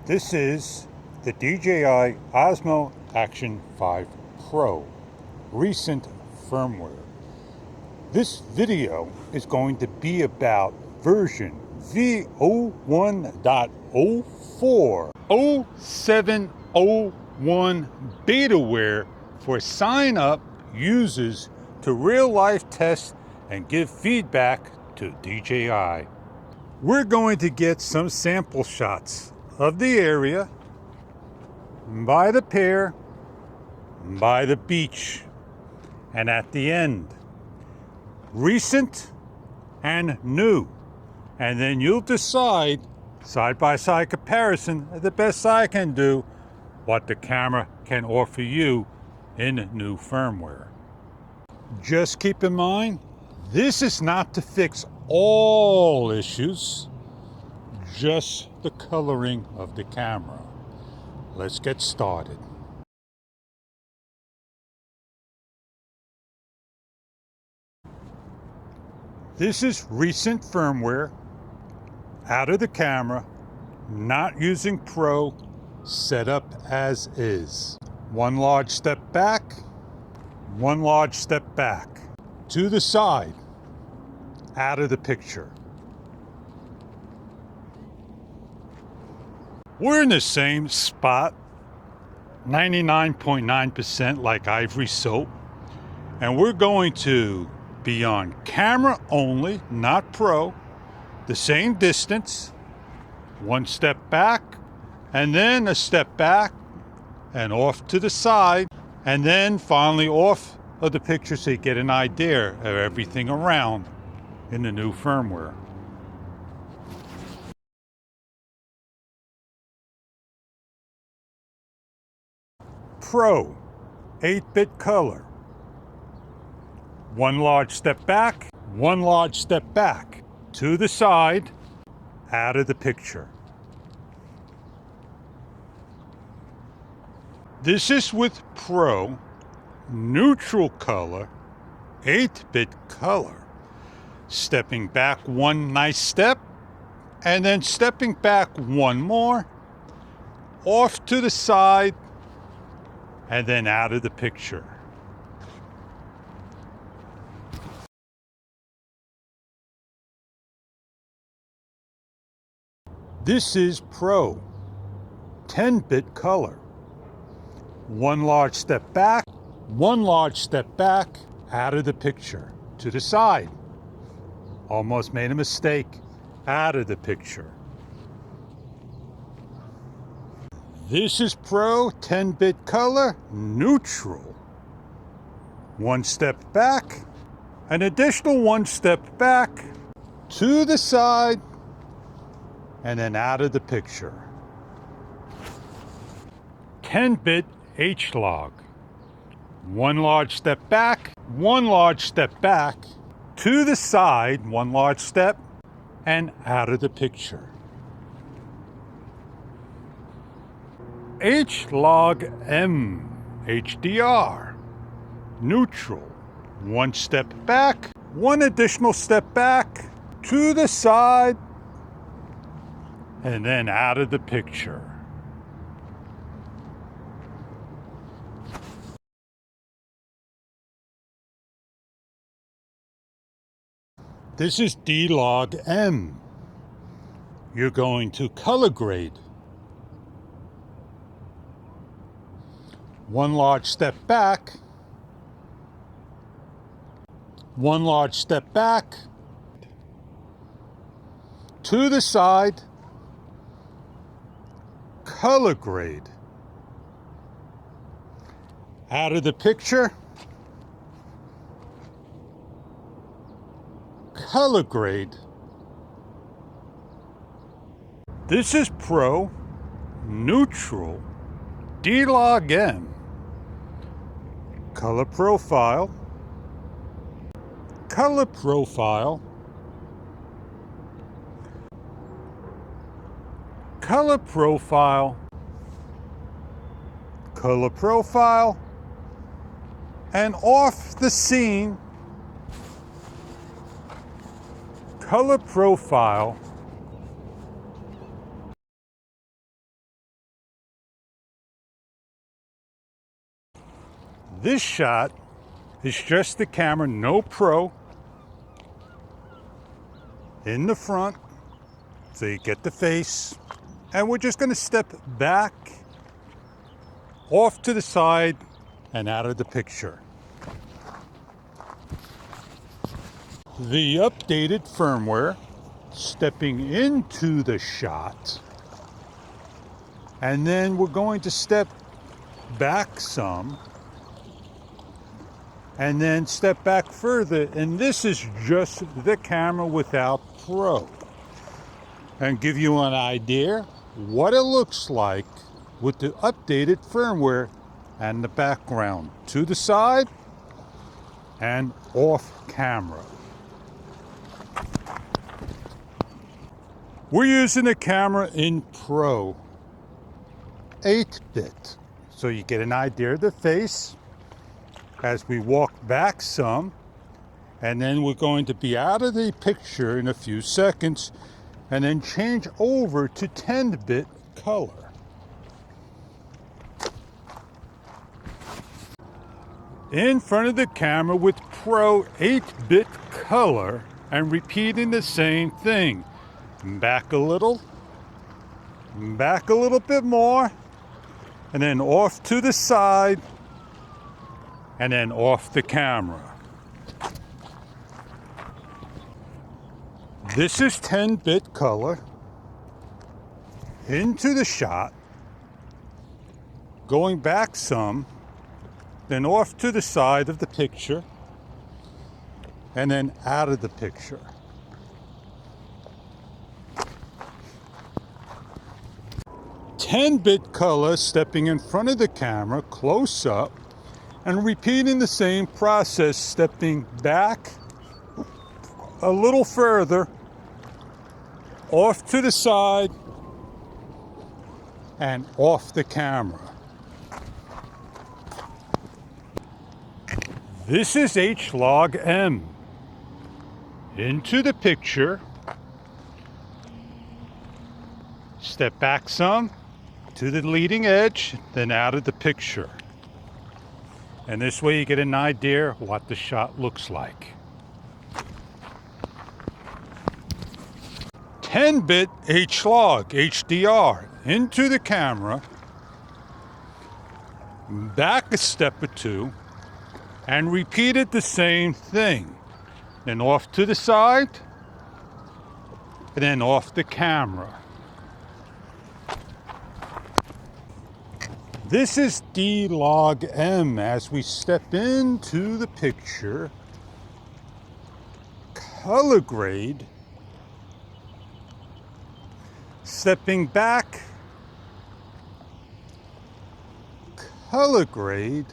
This is the DJI Osmo Action 5 Pro, recent firmware. This video is going to be about version v0104, 0701 betaware for sign-up users to real-life test and give feedback to DJI. We're going to get some sample shots of the area, by the pier, by the beach, and at the end, recent and new. And then you'll decide, side-by-side comparison, the best I can do, what the camera can offer you in new firmware. Just keep in mind, this is not to fix all issues, just the coloring of the camera. Let's get started. This is recent firmware, out of the camera, not using Pro, set up as is. One large step back, one large step back. To the side, out of the picture. We're in the same spot, 99.9% like ivory soap, and we're going to be on camera only, not Pro, the same distance, one step back, and then a step back, and off to the side, and then finally off of the picture so you get an idea of everything around in the new firmware. Pro, 8-bit color. One large step back, one large step back. To the side, out of the picture. This is with Pro, neutral color, 8-bit color. Stepping back one nice step, and then stepping back one more, off to the side, and then out of the picture. This is Pro, 10-bit color. One large step back, one large step back, out of the picture. To the side. Almost made a mistake. Out of the picture. This is Pro, 10-bit color, neutral. One step back, an additional one step back, to the side, and then out of the picture. 10-bit H-log. One large step back, one large step back, to the side, one large step, and out of the picture. H-log M, HDR, neutral. One step back, one additional step back, to the side, and then out of the picture. This is D-log M. You're going to color grade. One large step back, one large step back, to the side, color grade. Out of the picture, color grade. This is Pro, neutral, D-log M. Color profile, color profile, color profile, color profile, and off the scene, color profile, This shot is just the camera, no Pro, in the front, so you get the face. And we're just going to step back, off to the side, and out of the picture. The updated firmware, stepping into the shot, and then we're going to step back some, and then step back further, and this is just the camera without Pro, and give you an idea what it looks like with the updated firmware and the background to the side and off camera. We're using the camera in Pro 8-bit, so you get an idea of the face as we walk back some, and then we're going to be out of the picture in a few seconds and then change over to 10-bit color. In front of the camera with Pro 8-bit color and repeating the same thing. Back a little bit more, and then off to the side, and then off the camera. This is 10-bit color, into the shot, going back some, then off to the side of the picture, and then out of the picture. Ten-bit color, stepping in front of the camera, close up, and repeating the same process, stepping back a little further, off to the side, and off the camera. This is H-log-M. Into the picture, step back some, to the leading edge, then out of the picture. And this way you get an idea what the shot looks like. 10-bit H-log, HDR, into the camera, back a step or two, and repeated the same thing. Then off to the side, and then off the camera. This is D-log-M as we step into the picture, color grade, stepping back, color grade,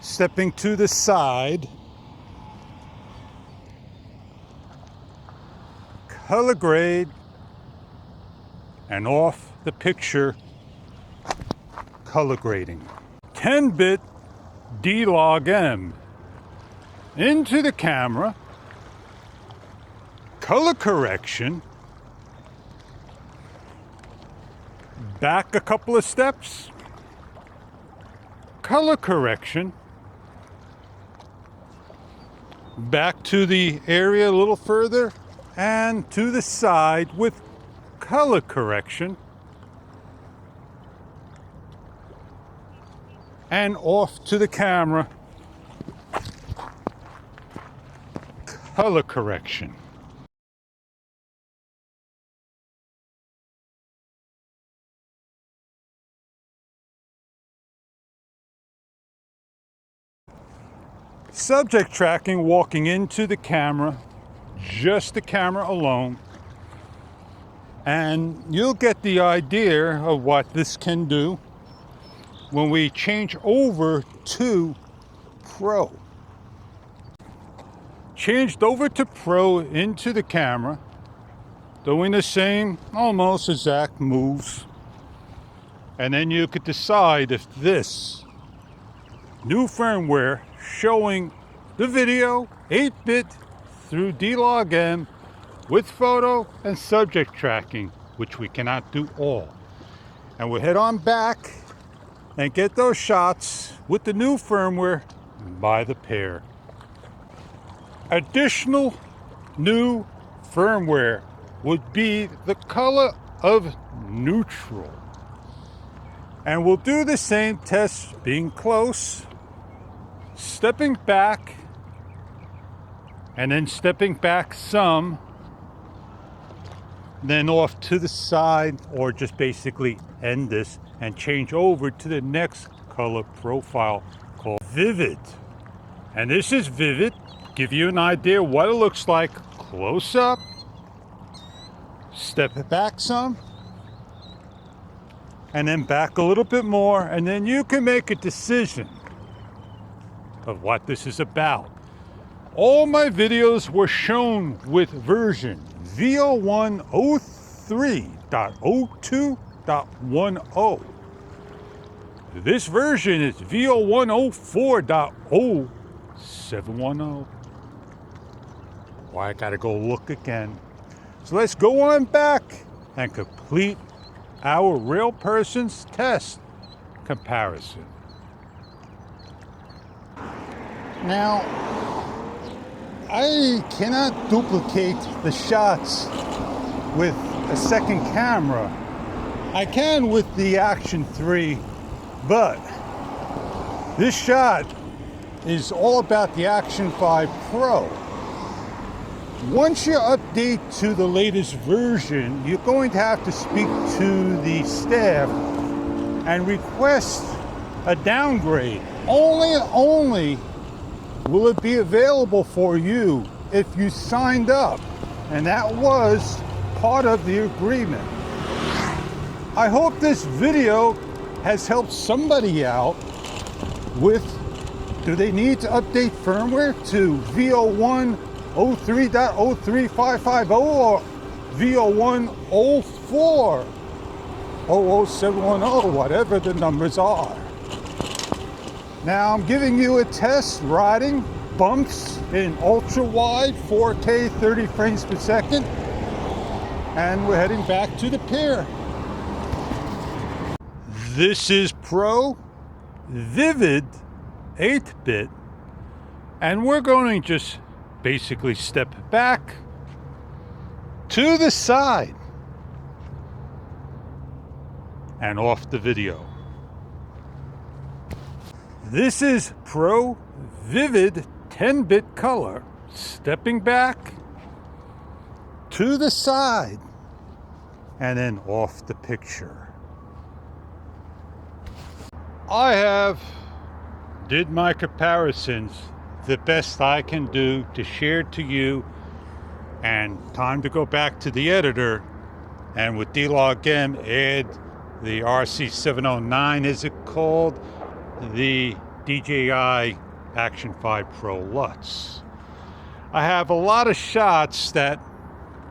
stepping to the side, color grade, and off the picture, color grading. 10-bit D-log-M, into the camera, color correction, back a couple of steps, color correction, back to the area a little further, and to the side with color correction, and off to the camera, color correction. Subject tracking, walking into the camera, just the camera alone, and you'll get the idea of what this can do when we change over to Pro. Changed over to Pro into the camera, doing the same almost exact moves, and then you could decide if this new firmware showing the video 8-bit through D-log-M with photo and subject tracking, which we cannot do all. And we'll head on back and get those shots with the new firmware by the pair. Additional new firmware would be the color of neutral. And we'll do the same test, being close, stepping back, and then stepping back some, then off to the side, or just basically end this and change over to the next color profile called Vivid. And this is Vivid. Give you an idea what it looks like close up, step it back some, and then back a little bit more, and then you can make a decision of what this is about. All my videos were shown with version v0103.02.10. This version is v0104.0710. Well, I gotta go look again. So let's go on back and complete our real person's test comparison. Now, I cannot duplicate the shots with a second camera. I can with the Action 3, but this shot is all about the Action 5 Pro. Once you update to the latest version, you're going to have to speak to the staff and request a downgrade. Only will it be available for you if you signed up, and that was part of the agreement. I hope this video has helped somebody out with, do they need to update firmware to v0103.03550 or v0104.00710, whatever the numbers are. Now I'm giving you a test riding bumps in ultra wide 4K 30 frames per second, and we're heading back to the pier. This is Pro Vivid 8-bit, and we're going to just basically step back to the side and off the video. This is Pro Vivid 10-bit color, stepping back to the side and then off the picture. I did my comparisons the best I can do to share to you, and time to go back to the editor and with D-Log M add the RC709, is it called, the DJI Action 5 Pro LUTs. I have a lot of shots that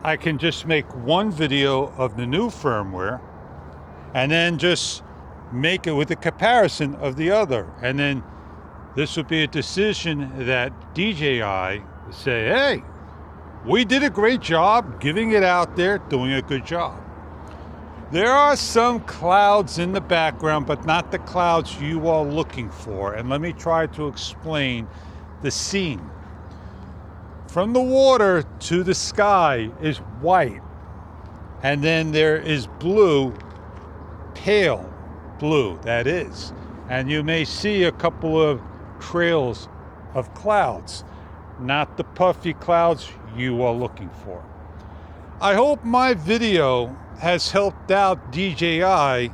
I can just make one video of the new firmware and then just make it with a comparison of the other, and then this would be a decision that DJI would say, hey, we did a great job giving it out there, doing a good job. There are some clouds in the background, but not the clouds you are looking for. And let me try to explain the scene. From the water to the sky is white. And then there is blue, pale blue, that is. And you may see a couple of trails of clouds, not the puffy clouds you are looking for. I hope my video has helped out DJI,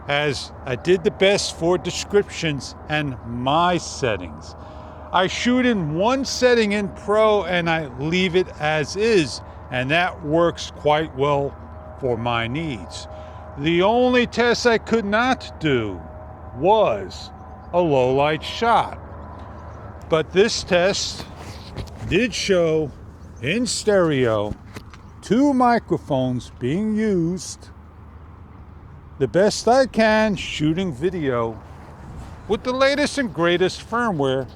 as I did the best for descriptions and my settings. I shoot in one setting in Pro and I leave it as is, and that works quite well for my needs. The only test I could not do was a low light shot, but this test did show in stereo 2 microphones being used, the best I can shooting video with the latest and greatest firmware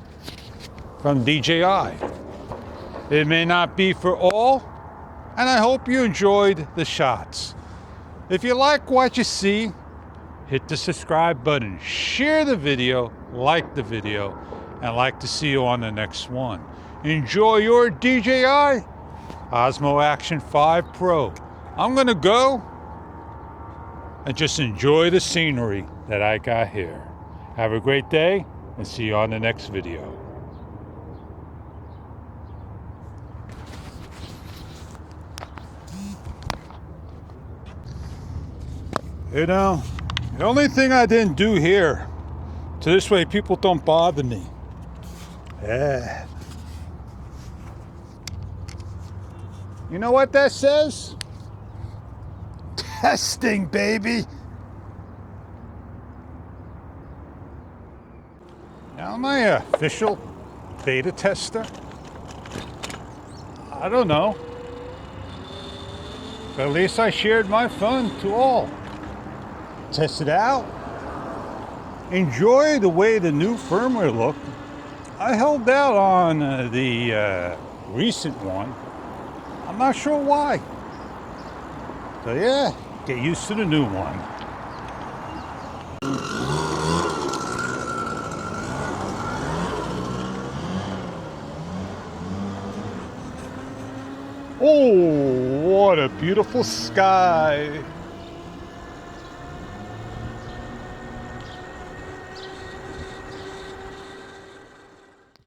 from DJI. It may not be for all, and I hope you enjoyed the shots. If you like what you see, hit the subscribe button, share the video, like the video, and I'd like to see you on the next one. Enjoy your DJI Osmo Action 5 Pro. I'm gonna go and just enjoy the scenery that I got here. Have a great day and see you on the next video. You know, the only thing I didn't do here, so this way people don't bother me. Yeah. You know what that says? Testing, baby. Now, am I an official beta tester? I don't know. But at least I shared my fun to all. Test it out. Enjoy the way the new firmware looked. I held out on the recent one. I'm not sure why. So yeah, get used to the new one. Oh, what a beautiful sky.